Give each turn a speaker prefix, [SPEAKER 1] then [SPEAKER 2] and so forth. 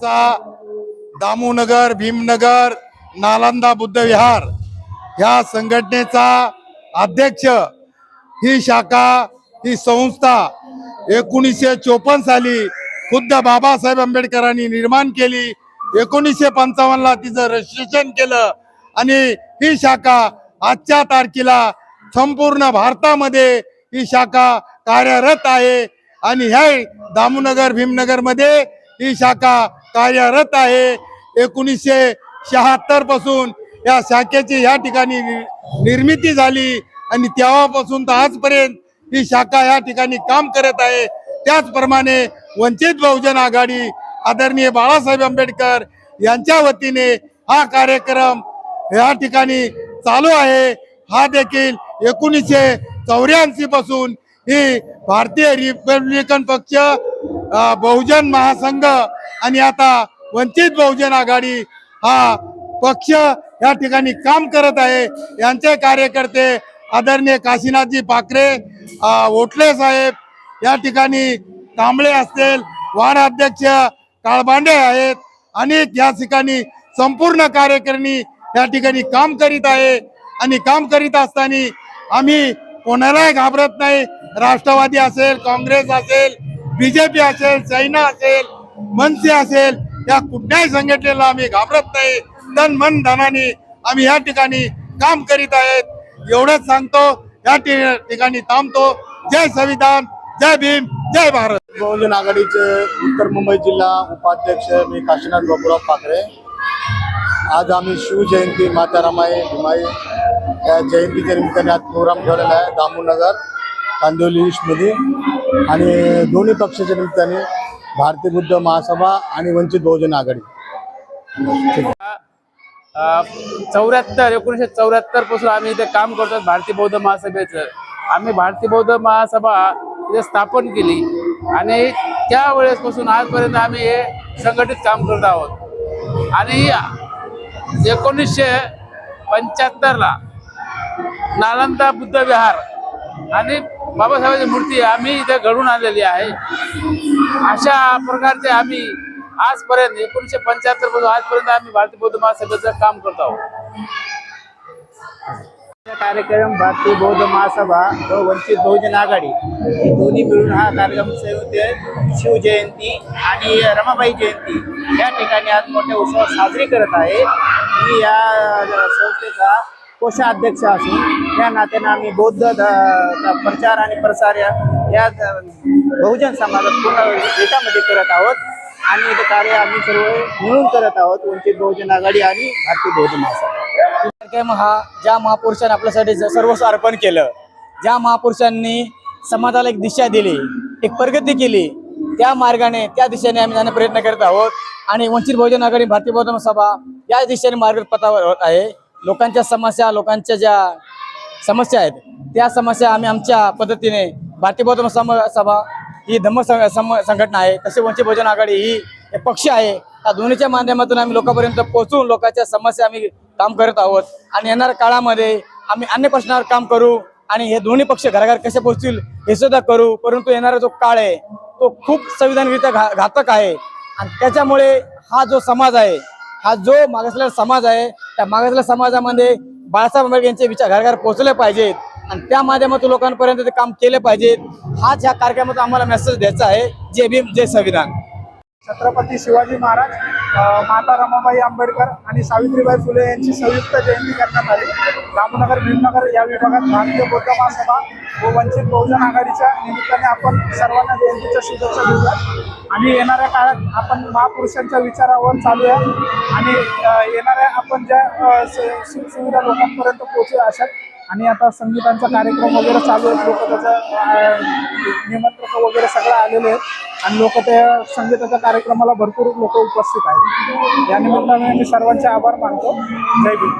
[SPEAKER 1] चा दामूनगर, भीमनगर, नालंदा बुद्ध विहार ह्या संघटनेचा अध्यक्ष, ही शाखा, ही संस्था 1954 साली खुद्द बाबासाहेब आंबेडकरांनी निर्माण केली. 1955 ला तिचं रजिस्ट्रेशन केलं आणि ही शाखा आजच्या तारखेला संपूर्ण भारतामध्ये ही शाखा कार्यरत आहे. आणि ह्या दामूनगर, भीमनगर मध्ये ही शाखा कार्यरत आहे. 1976 पासून या शाखेची या ठिकाणी निर्मिती झाली आणि तेव्हापासून तर आजपर्यंत ही शाखा या ठिकाणी काम करत आहे. त्याचप्रमाणे वंचित बहुजन आघाडी आदरणीय बाळासाहेब आंबेडकर यांच्या वतीने हा कार्यक्रम या ठिकाणी चालू आहे. हा देखील 1984 पासून ही भारतीय रिपब्लिकन पक्ष, बहुजन महासंघ आणि आता वंचित बहुजन आघाडी हा पक्ष या ठिकाणी काम करत आहे. यांचे कार्यकर्ते आदरणीय काशीनाथजी पाखरे, ओटले साहेब, या ठिकाणी कांबळे असतील, वार्ड अध्यक्ष काळबांडे आहेत, अनेक या ठिकाणी संपूर्ण कार्यकारिणी या ठिकाणी काम करीत आहे. आणि काम करीत असताना आम्ही कोणालाही घाबरत नाही. राष्ट्रवादी असेल, काँग्रेस असेल, बीजेपी असेल, सेना असेल, मनसे असेल, या कुठल्याही संघटनेला आम्ही घाबरत नाही. तन मन धनाने आम्ही या ठिकाणी काम करीत आहेत. एवढंच सांगतो, या ठिकाणी थांबतो. जय संविधान, जय भीम, जय भारत.
[SPEAKER 2] बहुजन आघाडीचे उत्तर मुंबई जिल्हा उपाध्यक्ष मी काशीनाथ बापूराव पाखरे. आज आम्ही शिवजयंती, माता रमाई भीमाई या जयंतीच्या निमित्ताने आज प्रोग्राम ठेवलेला आहे दामूनगर, कांदिवली ईस्टमध्ये. आणि दोन्ही पक्षाच्या निमित्ताने भारतीय बुद्ध महासभा आणि वंचित बहुजन आघाडी.
[SPEAKER 3] 1974 पासून आम्ही इथे काम करतो. भारतीय बौद्ध महासभेचं आम्ही भारतीय बौद्ध महासभा इथे स्थापन केली आणि त्यावेळेसपासून आजपर्यंत आम्ही हे संघटित काम करत आहोत. आणि 1975 ला नालंदा बुद्ध विहार आणि बाबासाहेबांची मूर्ती आम्ही इथे घडवून आणलेली आहे. अशा प्रकारचे आम्ही आजपर्यंत 1975 पासून आजपर्यंत आम्ही भारतीय बौद्ध महासभेचं काम करत आहोत.
[SPEAKER 4] कार्यक्रम भारतीय बौद्ध महासभा व वंचित बहुजन आघाडी हे दोन्ही मिळून हा कार्यक्रम शिवजयंती आणि रमाबाई जयंती या ठिकाणी आज मोठ्या उत्सवात साजरी करत आहे. मी या संस्थेचा कोषाध्यक्ष असून या नात्याने आम्ही बौद्ध प्रचार आणि प्रसार या बहुजन समाजात पूर्ण देशामध्ये करत आहोत. आणि हे कार्य आम्ही सर्व मिळून करत आहोत, वंचित बहुजन आघाडी आणि भारतीय बौद्ध महासभा.
[SPEAKER 5] कार्यक्रम हा ज्या महापुरुषांनी आपल्यासाठी सर्वस्व अर्पण केलं, ज्या महापुरुषांनी समाजाला एक दिशा दिली, एक प्रगती केली, त्या मार्गाने त्या दिशेने आम्ही जाण्याचा प्रयत्न करत आहोत. आणि वंचित बहुजन आघाडी भारतीय बौद्ध सभा या दिशेने मार्गपथावर होत आहे. लोकांच्या समस्या, लोकांच्या ज्या समस्या आहेत त्या समस्या आम्ही आमच्या पद्धतीने, भारतीय बौद्ध सभा ही धम्म संघटना आहे, तसे वंचित बहुजन आघाडी ही एक पक्ष आहे. या दोन्हीच्या माध्यमातून आम्ही लोकांपर्यंत पोहोचून लोकांच्या समस्या आम्ही काम करत आहोत. आणि येणाऱ्या काळामध्ये आम्ही अन्य प्रश्नावर काम करू आणि हे दोन्ही पक्ष घराघर कसे पोहोचतील हे सुद्धा करू. परंतु येणारा जो काळ आहे तो खूप संविधानरित्या घातक आहे. आणि त्याच्यामुळे हा जो समाज आहे, हा जो मागासलेला समाज आहे, त्या मागासलेल्या समाजामध्ये बाळासाहेब आंबेडकर यांचे विचार घराघर पोहोचले पाहिजेत आणि त्या माध्यमातून लोकांपर्यंत ते काम केले पाहिजेत. हाच ह्या कार्यक्रमाचा आम्हाला मेसेज द्यायचा आहे. जय भीम, जय संविधान.
[SPEAKER 6] छत्रपती शिवाजी महाराज, माता रमाबाई आंबेडकर आणि सावित्रीबाई फुले यांची संयुक्त जयंती करण्यात आली. दामूनगर, भीमनगर या विभागात भारतीय बौद्ध महासभा व वंचित बहुजन आघाडीच्या निमित्ताने आपण सर्वांना जयंतीच्या शुभेच्छा देऊया. आणि येणाऱ्या काळात आपण महापुरुषांच्या विचारावर चालू आहे आणि येणाऱ्या आपण ज्या सुविधा लोकांपर्यंत पोहोचू अशा. आणि आता संगीतांचा कार्यक्रम वगैरे चालू आहेत. लोक त्याचं निमंत्रक वगैरे सगळं आलेले आहेत आणि लोक त्या संगीताच्या कार्यक्रमाला भरपूर लोक उपस्थित आहेत. या निमित्ताने मी सर्वांचे आभार मानतो. जय भीम.